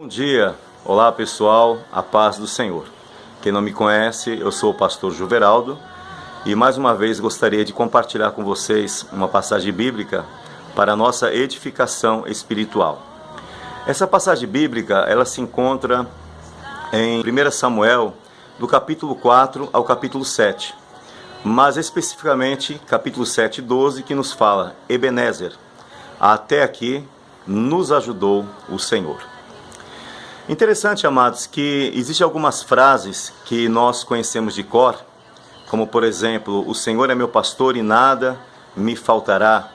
Bom dia, olá pessoal, a paz do Senhor. Quem não me conhece, eu sou o pastor Juveraldo e mais uma vez gostaria de compartilhar com vocês uma passagem bíblica para a nossa edificação espiritual. Essa passagem bíblica, ela se encontra em 1 Samuel, do capítulo 4 ao capítulo 7, mas especificamente capítulo 7, 12, que nos fala: Ebenezer, até aqui nos ajudou o Senhor. Interessante, amados, que existem algumas frases que nós conhecemos de cor, como por exemplo, o Senhor é meu pastor e nada me faltará.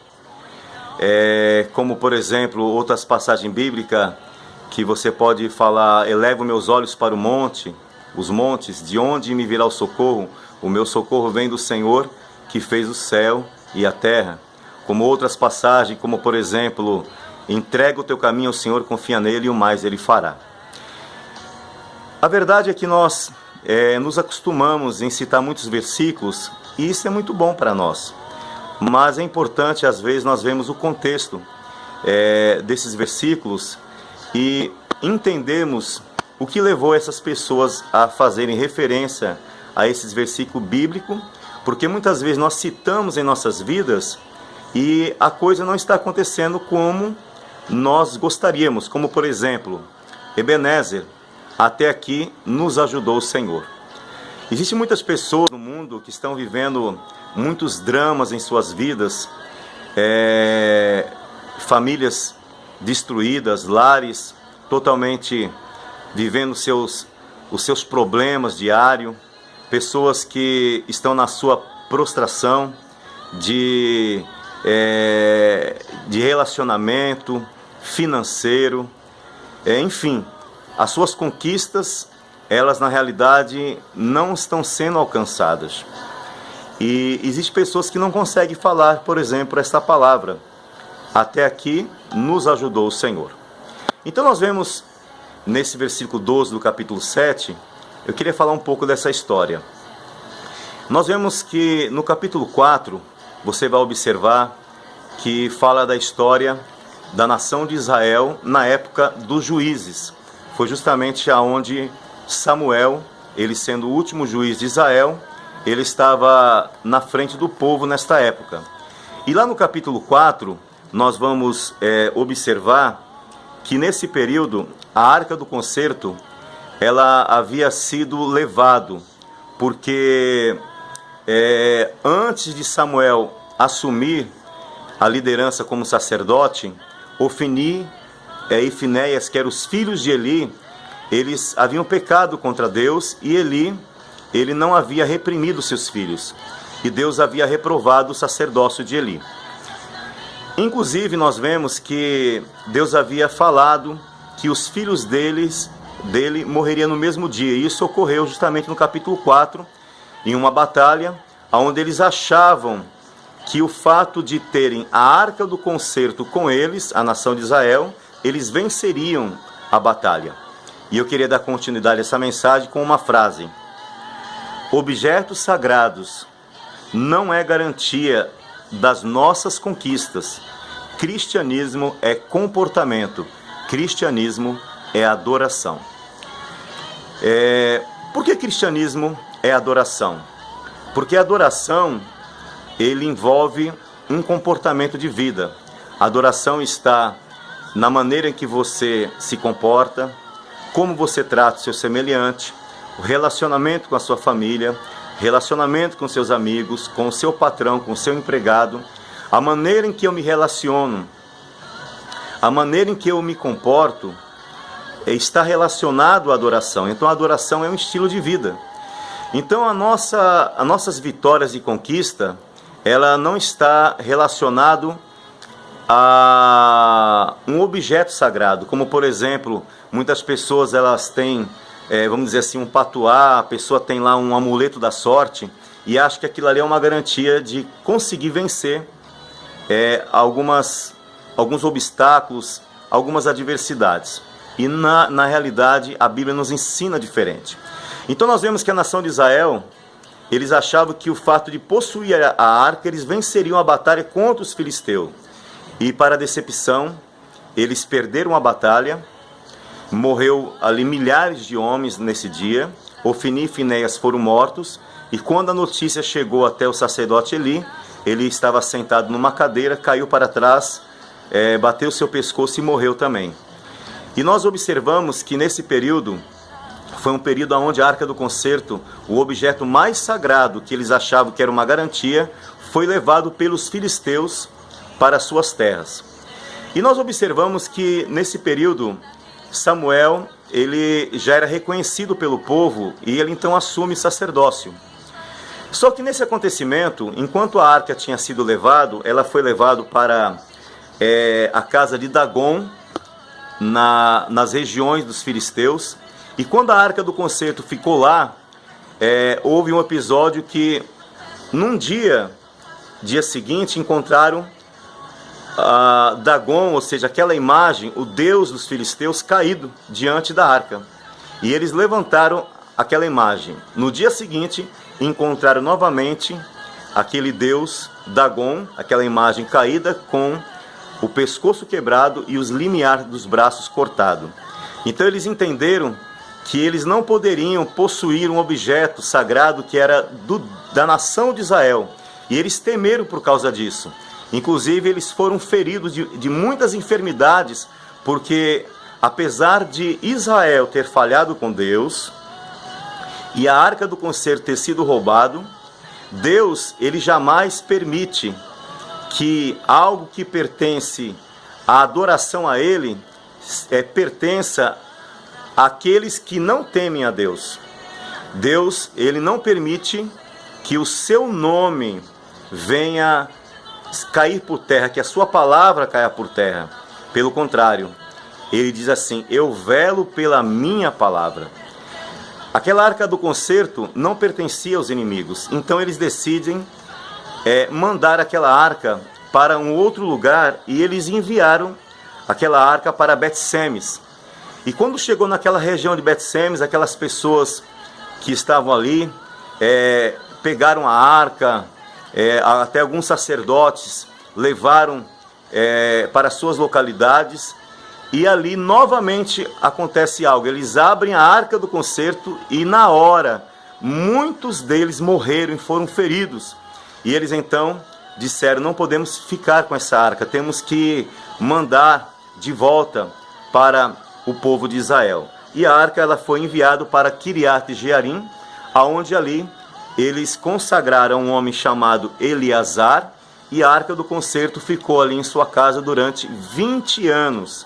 Como por exemplo, outras passagens bíblicas que você pode falar: elevo meus olhos para os montes, de onde me virá o socorro? O meu socorro vem do Senhor, que fez o céu e a terra. Como outras passagens, como por exemplo, entrega o teu caminho ao Senhor, confia nele e o mais ele fará. A verdade é que nós nos acostumamos em citar muitos versículos, e isso é muito bom para nós. Mas é importante, às vezes, nós vemos o contexto desses versículos e entendemos o que levou essas pessoas a fazerem referência a esses versículos bíblicos, porque muitas vezes nós citamos em nossas vidas e a coisa não está acontecendo como nós gostaríamos. Como por exemplo, Ebenezer, até aqui nos ajudou o Senhor. Existem muitas pessoas no mundo que estão vivendo muitos dramas em suas vidas, famílias destruídas, lares totalmente vivendo os seus problemas diários, pessoas que estão na sua prostração de relacionamento financeiro, enfim. As suas conquistas, elas na realidade não estão sendo alcançadas. E existem pessoas que não conseguem falar, por exemplo, esta palavra: até aqui nos ajudou o Senhor. Então nós vemos nesse versículo 12 do capítulo 7, eu queria falar um pouco dessa história. Nós vemos que no capítulo 4, você vai observar que fala da história da nação de Israel na época dos juízes. Foi justamente aonde Samuel, ele sendo o último juiz de Israel, ele estava na frente do povo nesta época. E lá no capítulo 4, nós vamos observar que nesse período, a Arca do Concerto, ela havia sido levado, porque antes de Samuel assumir a liderança como sacerdote, Ofni e Finéias, que eram os filhos de Eli, eles haviam pecado contra Deus, e ele não havia reprimido seus filhos, e Deus havia reprovado o sacerdócio de Eli. Inclusive nós vemos que Deus havia falado que os filhos dele morreriam no mesmo dia, e isso ocorreu justamente no capítulo 4, em uma batalha, onde eles achavam que o fato de terem a Arca do Concerto com eles, a nação de Israel, eles venceriam a batalha. E eu queria dar continuidade a essa mensagem com uma frase: objetos sagrados não é garantia das nossas conquistas. Cristianismo é comportamento. Cristianismo é adoração. Por que cristianismo é adoração? Porque a adoração, ele envolve um comportamento de vida. A adoração está na maneira em que você se comporta, como você trata o seu semelhante, o relacionamento com a sua família, relacionamento com seus amigos, com o seu patrão, com o seu empregado, a maneira em que eu me relaciono, a maneira em que eu me comporto, está relacionado à adoração. Então a adoração é um estilo de vida. Então as nossas vitórias e conquista, ela não está relacionado a um objeto sagrado, como por exemplo, muitas pessoas elas têm, vamos dizer assim, um patuá, a pessoa tem lá um amuleto da sorte e acha que aquilo ali é uma garantia de conseguir vencer alguns obstáculos, algumas adversidades. E na realidade a Bíblia nos ensina diferente. Então nós vemos que a nação de Israel, eles achavam que o fato de possuir a arca, eles venceriam a batalha contra os filisteus. E para a decepção, eles perderam a batalha Morreu ali milhares de homens nesse dia. Ofni e Finéias foram mortos. E quando a notícia chegou até o sacerdote Eli, ele estava sentado numa cadeira, caiu para trás, bateu seu pescoço e morreu também. E nós observamos que nesse período, foi um período onde a Arca do Concerto, o objeto mais sagrado que eles achavam que era uma garantia, foi levado pelos filisteus para suas terras. E nós observamos que nesse período, Samuel, ele já era reconhecido pelo povo e ele então assume sacerdócio. Só que nesse acontecimento, enquanto a arca tinha sido levada, ela foi levada para a casa de Dagon, nas regiões dos filisteus. E quando a Arca do Concerto ficou lá, houve um episódio que, num dia seguinte, encontraram Dagon, ou seja, aquela imagem, o deus dos filisteus, caído diante da arca. E eles levantaram aquela imagem. No dia seguinte, encontraram novamente aquele deus Dagon, aquela imagem caída com o pescoço quebrado e os limiares dos braços cortados. Então eles entenderam que eles não poderiam possuir um objeto sagrado que era da nação de Israel. E eles temeram por causa disso. Inclusive eles foram feridos de muitas enfermidades, porque apesar de Israel ter falhado com Deus e a Arca do Concerto ter sido roubado, Deus, ele jamais permite que algo que pertence à adoração a ele pertença àqueles que não temem a Deus. Deus, ele não permite que o seu nome venha cair por terra, que a sua palavra caia por terra. Pelo contrário, ele diz assim: eu velo pela minha palavra. Aquela Arca do Concerto não pertencia aos inimigos, então eles decidem mandar aquela arca para um outro lugar, e eles enviaram aquela arca para Bet-Semes. E quando chegou naquela região de Bet-Semes, aquelas pessoas que estavam ali pegaram a arca, até alguns sacerdotes levaram para suas localidades, e ali novamente acontece algo. Eles abrem a Arca do Concerto e na hora muitos deles morreram e foram feridos. E eles então disseram: não podemos ficar com essa arca, temos que mandar de volta para o povo de Israel. E a arca, ela foi enviada para Kiriat Jearim, aonde ali eles consagraram um homem chamado Eleazar, e a Arca do Concerto ficou ali em sua casa durante 20 anos.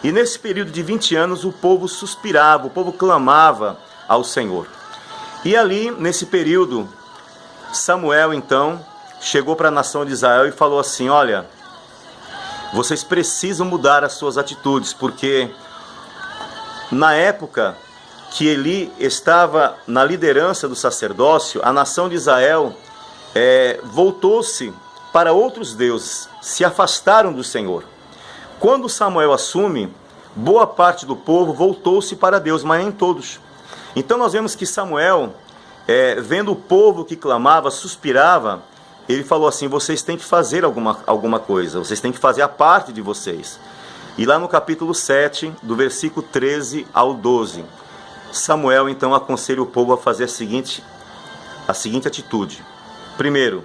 E nesse período de 20 anos o povo suspirava, o povo clamava ao Senhor. E ali, nesse período, Samuel então chegou para a nação de Israel e falou assim: olha, vocês precisam mudar as suas atitudes, porque na época que Eli estava na liderança do sacerdócio, a nação de Israel voltou-se para outros deuses, se afastaram do Senhor. Quando Samuel assume, boa parte do povo voltou-se para Deus, mas nem todos. Então nós vemos que Samuel, vendo o povo que clamava, suspirava, ele falou assim: vocês têm que fazer alguma coisa, vocês têm que fazer a parte de vocês. E lá no capítulo 7, do versículo 13 ao 12, Samuel então aconselha o povo a fazer a seguinte atitude. Primeiro,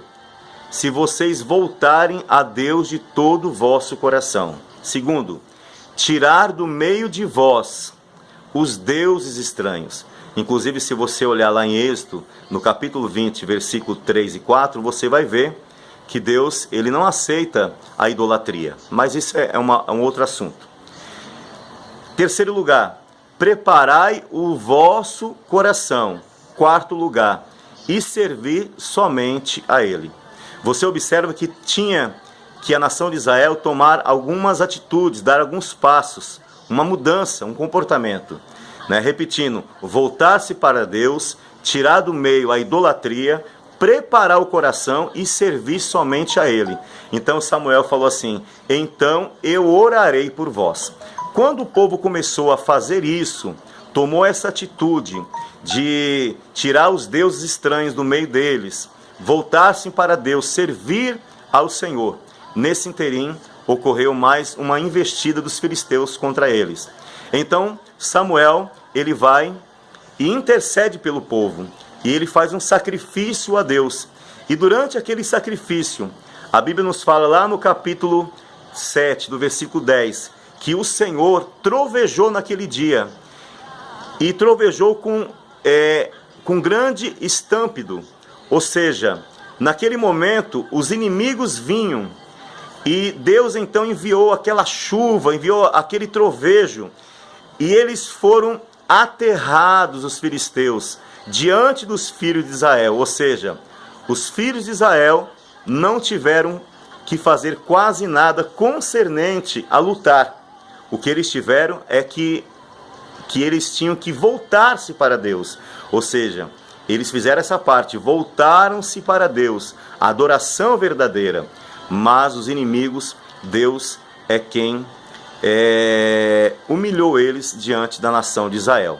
se vocês voltarem a Deus de todo o vosso coração. Segundo, tirar do meio de vós os deuses estranhos. Inclusive, se você olhar lá em Êxodo, no capítulo 20, versículo 3 e 4, você vai ver que Deus, ele não aceita a idolatria. Mas isso é um outro assunto. Terceiro lugar, preparai o vosso coração. Quarto lugar, e servir somente a ele. Você observa que a nação de Israel tomar algumas atitudes, dar alguns passos, uma mudança, um comportamento. Repetindo, voltar-se para Deus, tirar do meio a idolatria, preparar o coração e servir somente a ele. Então Samuel falou assim: então eu orarei por vós. Quando o povo começou a fazer isso, tomou essa atitude de tirar os deuses estranhos do meio deles, voltar-se para Deus, servir ao Senhor, nesse interim ocorreu mais uma investida dos filisteus contra eles. Então Samuel, ele vai e intercede pelo povo, e ele faz um sacrifício a Deus. E durante aquele sacrifício, a Bíblia nos fala lá no capítulo 7, do versículo 10, que o Senhor trovejou naquele dia, e trovejou com grande estampido. Ou seja, naquele momento, os inimigos vinham, e Deus então enviou aquela chuva, enviou aquele trovejo, e eles foram aterrados, os filisteus, diante dos filhos de Israel. Ou seja, os filhos de Israel não tiveram que fazer quase nada concernente a lutar. O que eles tiveram é que eles tinham que voltar-se para Deus. Ou seja, eles fizeram essa parte, voltaram-se para Deus, a adoração verdadeira. Mas os inimigos, Deus é quem humilhou eles diante da nação de Israel.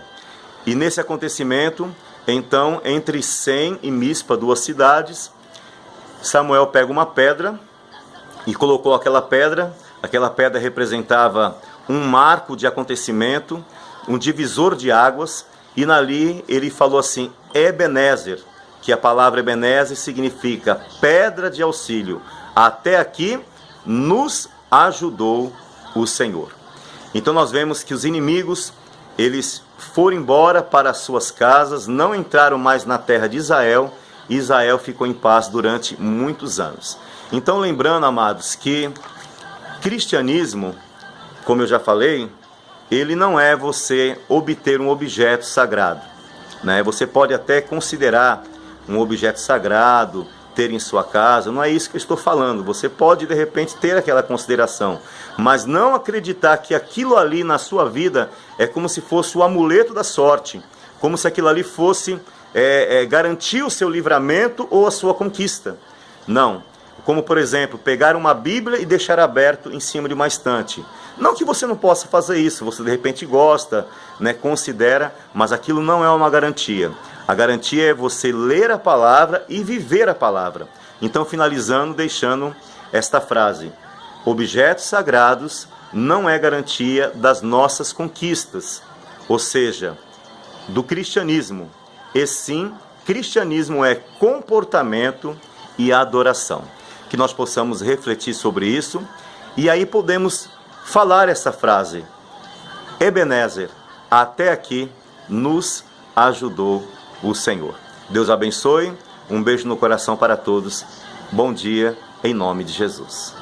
E nesse acontecimento, então, entre Sem e Mispa, 2 cidades, Samuel pega uma pedra e colocou aquela pedra representava um marco de acontecimento, um divisor de águas, e nali ele falou assim, Ebenezer, que a palavra Ebenezer significa pedra de auxílio. Até aqui nos ajudou o Senhor. Então nós vemos que os inimigos, eles foram embora para as suas casas, não entraram mais na terra de Israel, e Israel ficou em paz durante muitos anos. Então, lembrando, amados, que cristianismo, como eu já falei, ele não é você obter um objeto sagrado, né? Você pode até considerar um objeto sagrado, ter em sua casa, não é isso que eu estou falando. Você pode, de repente, ter aquela consideração, mas não acreditar que aquilo ali na sua vida é como se fosse o amuleto da sorte, como se aquilo ali fosse garantir o seu livramento ou a sua conquista. Não. Como, por exemplo, pegar uma Bíblia e deixar aberto em cima de uma estante. Não que você não possa fazer isso, você de repente gosta, né, considera, mas aquilo não é uma garantia. A garantia é você ler a palavra e viver a palavra. Então, finalizando, deixando esta frase: objetos sagrados não é garantia das nossas conquistas, ou seja, do cristianismo. E sim, cristianismo é comportamento e adoração. Que nós possamos refletir sobre isso, e aí podemos falar essa frase: Ebenezer, até aqui nos ajudou o Senhor. Deus abençoe, um beijo no coração para todos, bom dia, em nome de Jesus.